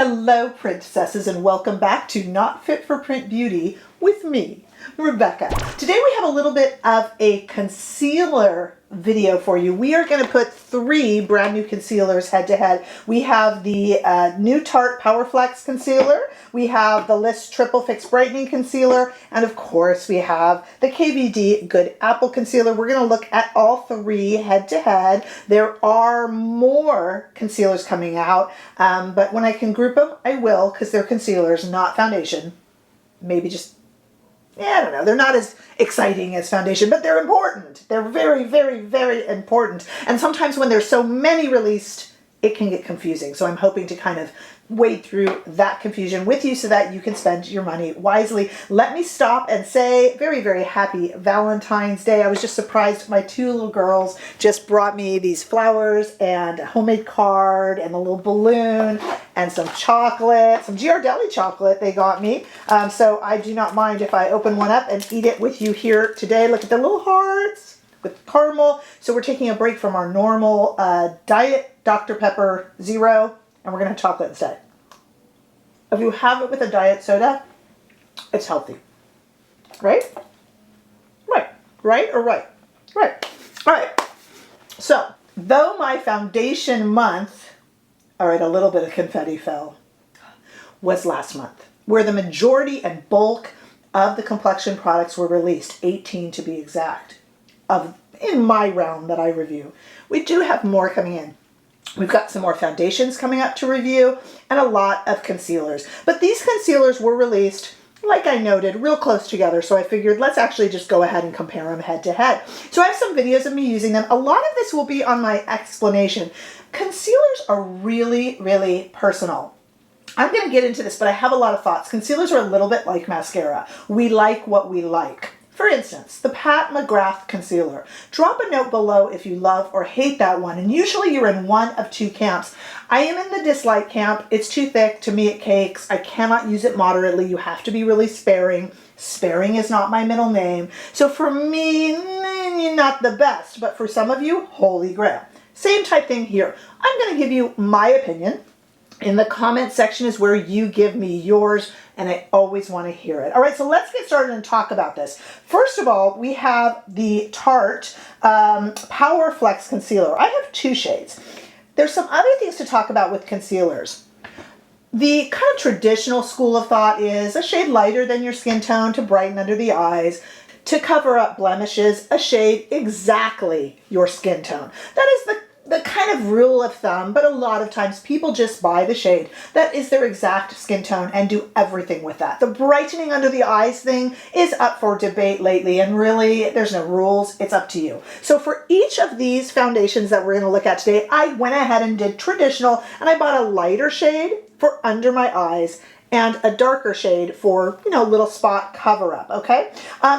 Hello, princesses, and welcome back to Not Fit for Print Beauty with me, Rebecca. Today we have a little bit of a concealer video for you. We are going to put 3 brand new concealers head to head. We have the new Tarte Power Flex Concealer, we have the LYS Triple Fix Brightening Concealer, and of course we have the KVD Good Apple Concealer. We're going to look at all 3 head to head. There are more concealers coming out, but when I can group them, I will, because they're concealers, not foundation. Maybe just I don't know, they're not as exciting as foundation, but they're important. They're very, very, very important. And sometimes when there's so many released, it can get confusing. So I'm hoping to kind of wade through that confusion with you so that you can spend your money wisely. Let me stop and say very, very happy Valentine's Day. I was just surprised. My 2 little girls just brought me these flowers and a homemade card and a little balloon and some chocolate, some Giorgio chocolate they got me. So I do not mind if I open one up and eat it with you here today. Look at the little hearts with caramel. So we're taking a break from our normal diet Dr. Pepper Zero, and we're going to have chocolate instead. If you have it with a diet soda, it's healthy. Right? Right. Right or right? Right. All right. So, though my foundation month, all right, a little bit of confetti fell, was last month, where the majority and bulk of the complexion products were released, 18 to be exact, in my round that I review. We do have more coming in. We've got some more foundations coming up to review and a lot of concealers. But these concealers were released, like I noted, real close together. So I figured let's actually just go ahead and compare them head to head. So I have some videos of me using them. A lot of this will be on my explanation. Concealers are really, really personal. I'm going to get into this, but I have a lot of thoughts. Concealers are a little bit like mascara. We like what we like. For instance, the Pat McGrath concealer. Drop a note below if you love or hate that one, and usually you're in one of 2 camps. I am in the dislike camp. It's too thick. To me, it cakes. I cannot use it moderately. You have to be really sparing. Sparing is not my middle name. So for me, not the best, but for some of you, holy grail. Same type thing here. I'm going to give you my opinion. In the comment section is where you give me yours, and I always want to hear it. All right, so let's get started and talk about this. First of all, we have the Tarte Power Flex Concealer. I have 2 shades. There's some other things to talk about with concealers. The kind of traditional school of thought is a shade lighter than your skin tone to brighten under the eyes, to cover up blemishes, a shade exactly your skin tone. That is the kind of rule of thumb, but a lot of times people just buy the shade that is their exact skin tone and do everything with that. The brightening under the eyes thing is up for debate lately, and really there's no rules, it's up to you. So for each of these foundations that we're going to look at today, I went ahead and did traditional, and I bought a lighter shade for under my eyes and a darker shade for, little spot cover up, okay?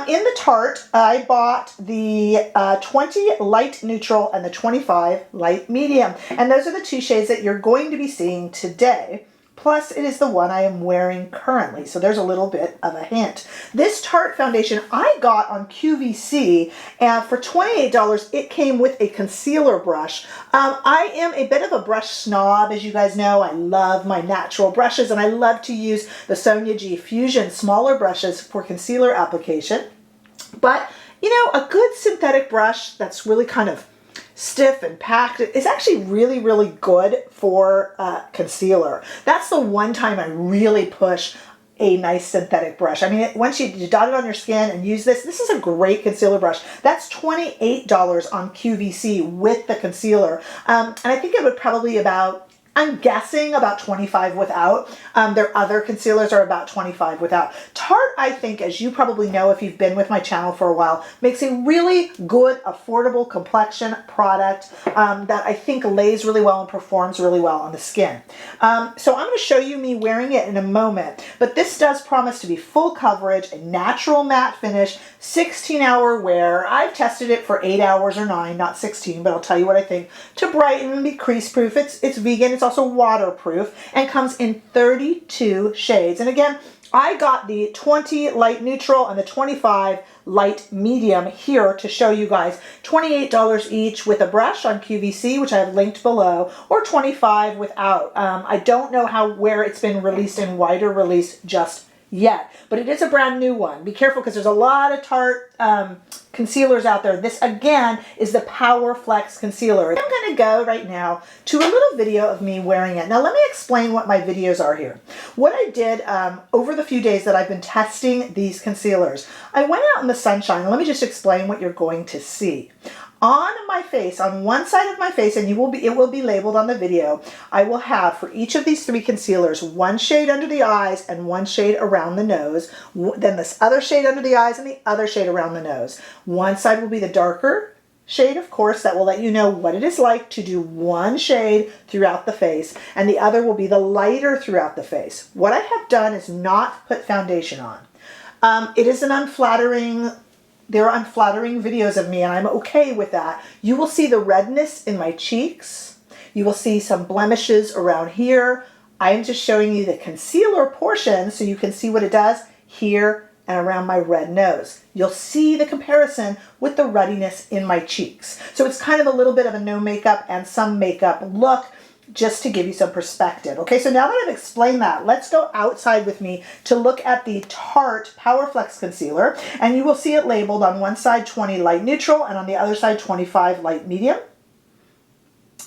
In the Tarte, I bought the 20 light neutral and the 25 light medium. And those are the 2 shades that you're going to be seeing today. Plus, it is the one I am wearing currently, so there's a little bit of a hint. This Tarte foundation I got on QVC, and for $28, it came with a concealer brush. I am a bit of a brush snob, as you guys know. I love my natural brushes, and I love to use the Sonia G Fusion smaller brushes for concealer application. But, a good synthetic brush that's really kind of stiff and packed is actually really, really good for concealer. That's the one time I really push a nice synthetic brush. I mean, once you dot it on your skin and use this is a great concealer brush. That's $28 on QVC with the concealer. And I think it would probably I'm guessing about 25 without. Their other concealers are about 25 without. Tarte, I think, as you probably know if you've been with my channel for a while, makes a really good, affordable complexion product that I think lays really well and performs really well on the skin. So I'm going to show you me wearing it in a moment, but this does promise to be full coverage, a natural matte finish, 16-hour wear. I've tested it for 8 hours or 9, not 16, but I'll tell you what I think. To brighten, be crease proof. It's vegan. It's also waterproof and comes in 32 shades. And again, I got the 20 light neutral and the 25 light medium here to show you guys. $28 each with a brush on QVC, which I have linked below, or $25 without. I don't know where it's been released in wider release just yet, but it is a brand new one. Be careful because there's a lot of Tarte concealers out there. This again is the Power Flex concealer. I'm going to go right now to a little video of me wearing it. Now let me explain what my videos are here. What I did over the few days that I've been testing these concealers, I went out in the sunshine, and let me just explain what you're going to see. On my face, on one side of my face, and it will be labeled on the video, I will have for each of these 3 concealers, 1 shade under the eyes and 1 shade around the nose, then this other shade under the eyes and the other shade around the nose. One side will be the darker shade, of course, that will let you know what it is like to do 1 shade throughout the face, and the other will be the lighter throughout the face. What I have done is not put foundation on. It is an unflattering. There are unflattering videos of me, and I'm okay with that. You will see the redness in my cheeks. You will see some blemishes around here. I am just showing you the concealer portion so you can see what it does here and around my red nose. You'll see the comparison with the ruddiness in my cheeks. So it's kind of a little bit of a no makeup and some makeup look, just to give you some perspective. Okay, so now that I've explained that, let's go outside with me to look at the Tarte Power Flex Concealer, and you will see it labeled on one side 20 light neutral and on the other side 25 light medium.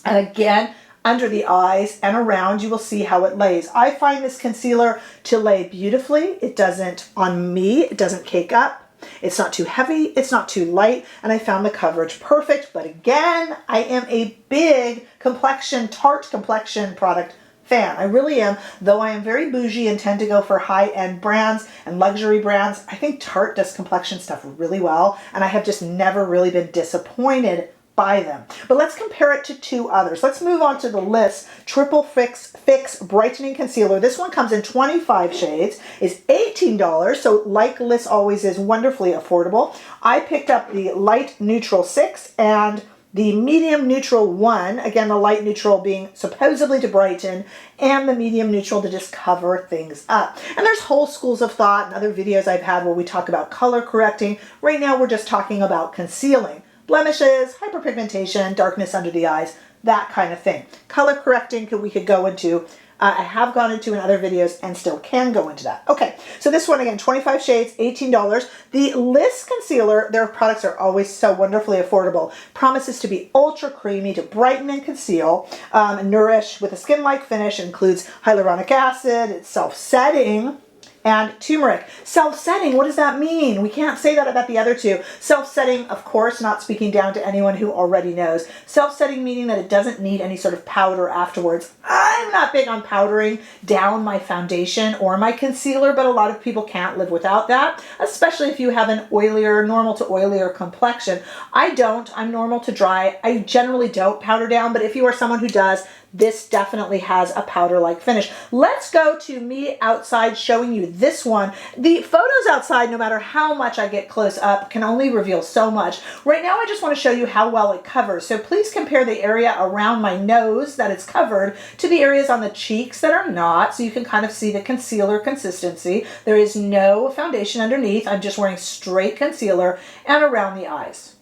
And again, under the eyes and around, you will see how it lays. I find this concealer to lay beautifully. It doesn't, on me, it doesn't cake up. It's not too heavy, it's not too light, and I found the coverage perfect. But again, I am a big Tarte complexion product fan. I really am, though I am very bougie and tend to go for high-end brands and luxury brands. I think Tarte does complexion stuff really well, and I have just never really been disappointed by them. But let's compare it to 2 others. Let's move on to the LYS Triple Fix Brightening Concealer. This one comes in 25 shades, is $18, so like LYS always is wonderfully affordable. I picked up the light neutral 6 and the medium neutral 1, again the light neutral being supposedly to brighten, and the medium neutral to just cover things up. And there's whole schools of thought and other videos I've had where we talk about color correcting. Right now we're just talking about concealing. Blemishes, hyperpigmentation, darkness under the eyes, that kind of thing. Color correcting we could go into. I have gone into in other videos and still can go into that. Okay, so this one again, 25 shades, $18. The LYS concealer, their products are always so wonderfully affordable. Promises to be ultra creamy, to brighten and conceal, nourish with a skin-like finish, includes hyaluronic acid, it's self-setting, and turmeric. Self-setting, what does that mean? We can't say that about the other 2. Self-setting, of course, not speaking down to anyone who already knows. Self-setting meaning that it doesn't need any sort of powder afterwards. I'm not big on powdering down my foundation or my concealer, but a lot of people can't live without that, especially if you have an oilier, normal to oilier complexion. I don't. I'm normal to dry. I generally don't powder down, but if you are someone who does, this definitely has a powder-like finish. Let's go to me outside showing you this one. The photos outside, no matter how much I get close up, can only reveal so much. Right now, I just want to show you how well it covers. So please compare the area around my nose that it's covered to the areas on the cheeks that are not, so you can kind of see the concealer consistency. There is no foundation underneath. I'm just wearing straight concealer, and around the eyes.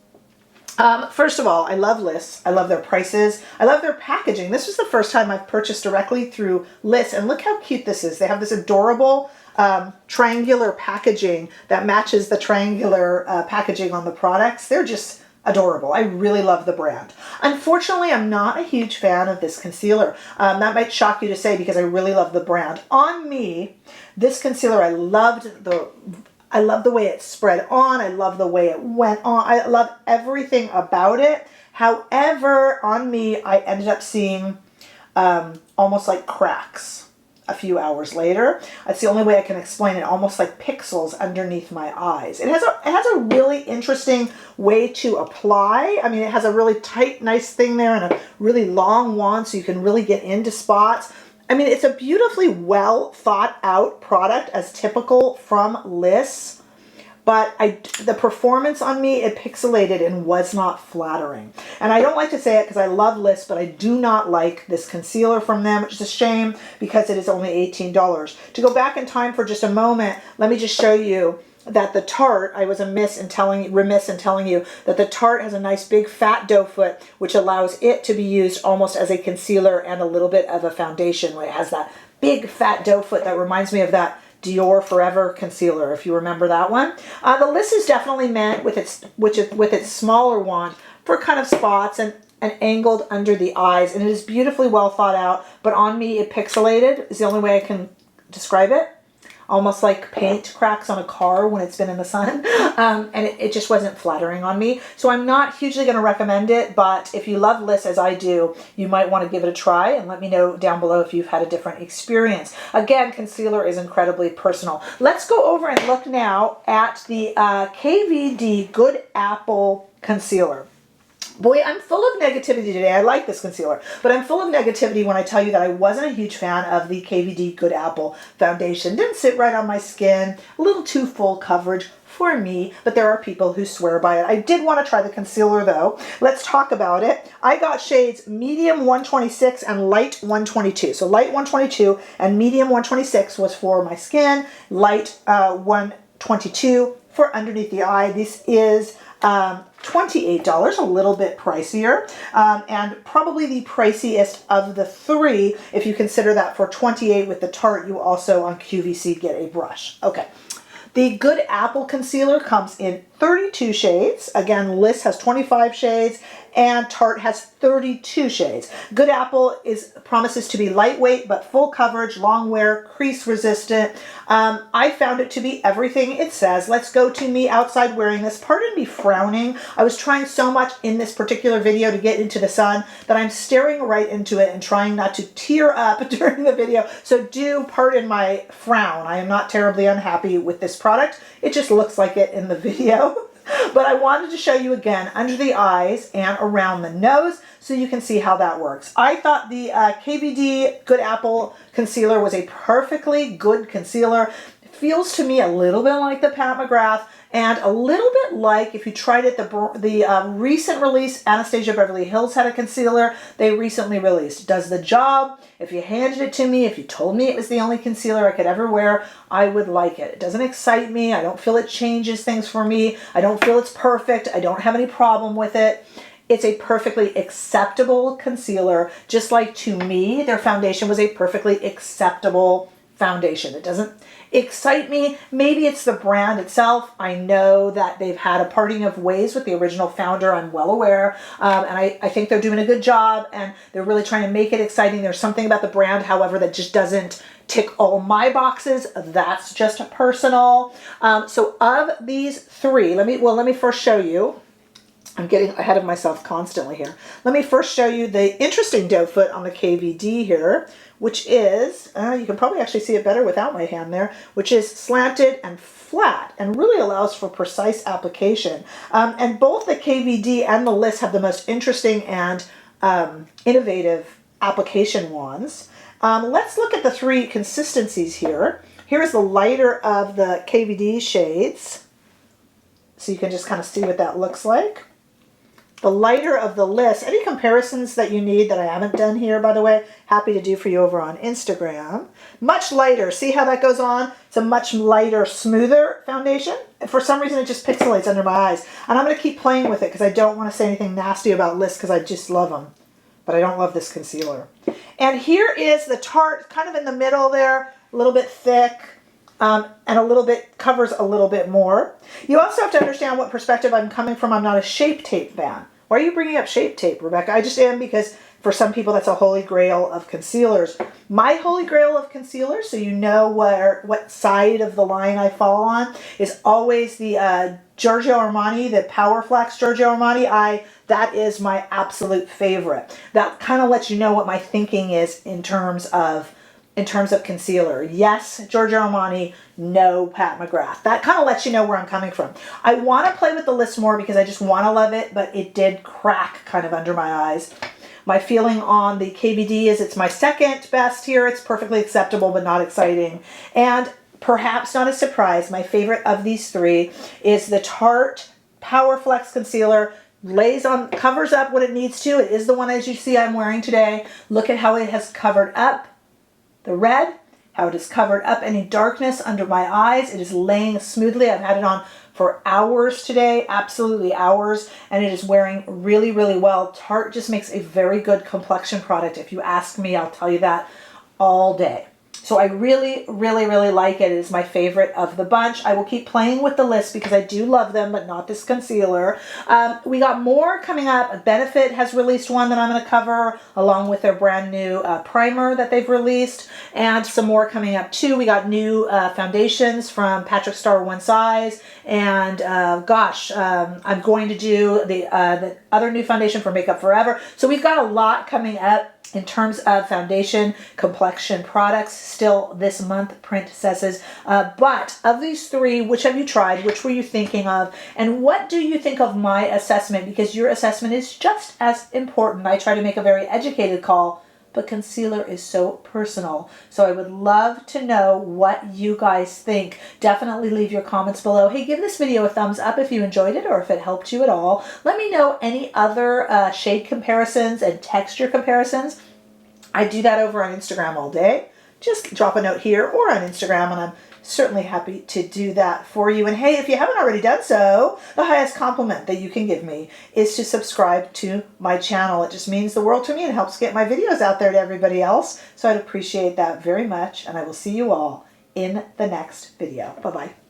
First of all, I love LYS. I love their prices. I love their packaging. This was the first time I've purchased directly through LYS, and look how cute this is. They have this adorable triangular packaging that matches the triangular packaging on the products. They're just adorable. I really love the brand. Unfortunately, I'm not a huge fan of this concealer. That might shock you to say because I really love the brand. On me, this concealer, I love the way it spread on. I love the way it went on. I love everything about it. However, on me, I ended up seeing almost like cracks a few hours later. That's the only way I can explain it. Almost like pixels underneath my eyes. It has a really interesting way to apply. I mean, it has a really tight, nice thing there and a really long wand so you can really get into spots. I mean, it's a beautifully well thought out product as typical from LYS, but the performance on me, it pixelated and was not flattering. And I don't like to say it because I love LYS, but I do not like this concealer from them, which is a shame because it is only $18. To go back in time for just a moment, let me just show you that the Tarte, I was remiss in telling you that the Tarte has a nice big fat doe foot, which allows it to be used almost as a concealer and a little bit of a foundation. It has that big fat doe foot that reminds me of that Dior Forever concealer, if you remember that one. The LYS is definitely meant with its smaller wand for kind of spots and angled under the eyes, and it is beautifully well thought out, but on me it pixelated is the only way I can describe it. Almost like paint cracks on a car when it's been in the sun. And it just wasn't flattering on me. So I'm not hugely going to recommend it, but if you love LYS as I do, you might want to give it a try and let me know down below if you've had a different experience. Again, concealer is incredibly personal. Let's go over and look now at the KVD Good Apple Concealer. Boy, I'm full of negativity today. I like this concealer, but I'm full of negativity when I tell you that I wasn't a huge fan of the KVD Good Apple foundation. Didn't sit right on my skin, a little too full coverage for me, but there are people who swear by it. I did want to try the concealer though. Let's talk about it. I got shades medium 126 and light 122. So light 122 and medium 126 was for my skin, light 122 for underneath the eye. This is $28, a little bit pricier, and probably the priciest of the three if you consider that for $28 with the Tarte, you also on QVC get a brush. Okay. The Good Apple Concealer comes in 32 shades. Again, LYS has 25 shades and Tarte has 32 shades. Good Apple promises to be lightweight but full coverage, long wear, crease resistant. I found it to be everything it says. Let's go to me outside wearing this. Pardon me frowning. I was trying so much in this particular video to get into the sun that I'm staring right into it and trying not to tear up during the video. So do pardon my frown. I am not terribly unhappy with this product. It just looks like it in the video. But I wanted to show you again under the eyes and around the nose so you can see how that works. I thought the KVD Good Apple Concealer was a perfectly good concealer. It feels to me a little bit like the Pat McGrath and a little bit like, if you tried it, the recent release, Anastasia Beverly Hills had a concealer they recently released. Does the job. If you handed it to me, if you told me it was the only concealer I could ever wear, I would like it. It doesn't excite me. I don't feel it changes things for me. I don't feel it's perfect. I don't have any problem with it. It's a perfectly acceptable concealer, just like to me, their foundation was a perfectly acceptable foundation. It doesn't excite me. Maybe it's the brand itself. I know that they've had a parting of ways with the original founder. I'm well aware. And I think they're doing a good job and they're really trying to make it exciting. There's something about the brand, however, that just doesn't tick all my boxes. That's just personal. So of these three, let me first show you. I'm getting ahead of myself constantly here. Let me first show you the interesting doe foot on the KVD here, which is, you can probably actually see it better without my hand there, which is slanted and flat and really allows for precise application. And both the KVD and the LYS have the most interesting and innovative application wands. Let's look at the three consistencies here. Here is the lighter of the KVD shades. So you can just kind of see what that looks like. The lighter of the LYS. Any comparisons that you need that I haven't done here, by the way, happy to do for you over on Instagram. Much lighter. See how that goes on? It's a much lighter, smoother foundation. For some reason, it just pixelates under my eyes. And I'm going to keep playing with it because I don't want to say anything nasty about LYS because I just love them. But I don't love this concealer. And here is the Tarte, kind of in the middle there, a little bit thick. And a little bit, covers a little bit more. You also have to understand what perspective I'm coming from. I'm not a Shape Tape fan. Why are you bringing up Shape Tape, Rebecca? I just am because for some people that's a holy grail of concealers. My holy grail of concealers, so you know what side of the line I fall on, is always the Giorgio Armani, the Power Flax Giorgio Armani. That is my absolute favorite. That kind of lets you know what my thinking is in terms of concealer. Yes, Giorgio Armani, no Pat McGrath. That kind of lets you know where I'm coming from. I want to play with the LYS more because I just want to love it, but it did crack kind of under my eyes. My feeling on the KVD is it's my second best here. It's perfectly acceptable, but not exciting. And perhaps not a surprise, my favorite of these three is the Tarte Power Flex Concealer. Lays on, covers up what it needs to. It is the one, as you see, I'm wearing today. Look at how it has covered up the red, how it has covered up any darkness under my eyes. It is laying smoothly. I've had it on for hours today, absolutely hours, and it is wearing really, really well. Tarte just makes a very good complexion product. If you ask me, I'll tell you that all day. So I really, really, really like it. It is my favorite of the bunch. I will keep playing with the list because I do love them, but not this concealer. We got more coming up. Benefit has released one that I'm going to cover along with their brand new primer that they've released, and some more coming up too. We got new foundations from Patrick Star One Size, and I'm going to do the other new foundation for Makeup Forever. So we've got a lot coming up in terms of foundation complexion products still this month, PRINTcesses. But of these three, which have you tried? Which were you thinking of? And what do you think of my assessment? Because your assessment is just as important. I try to make a very educated call, but concealer is so personal. So I would love to know what you guys think. Definitely leave your comments below. Hey, give this video a thumbs up if you enjoyed it or if it helped you at all. Let me know any other shade comparisons and texture comparisons. I do that over on Instagram all day. Just drop a note here or on Instagram, and I'm certainly happy to do that for you. And hey, if you haven't already done so, the highest compliment that you can give me is to subscribe to my channel. It just means the world to me and helps get my videos out there to everybody else. So I'd appreciate that very much, and I will see you all in the next video. Bye-bye.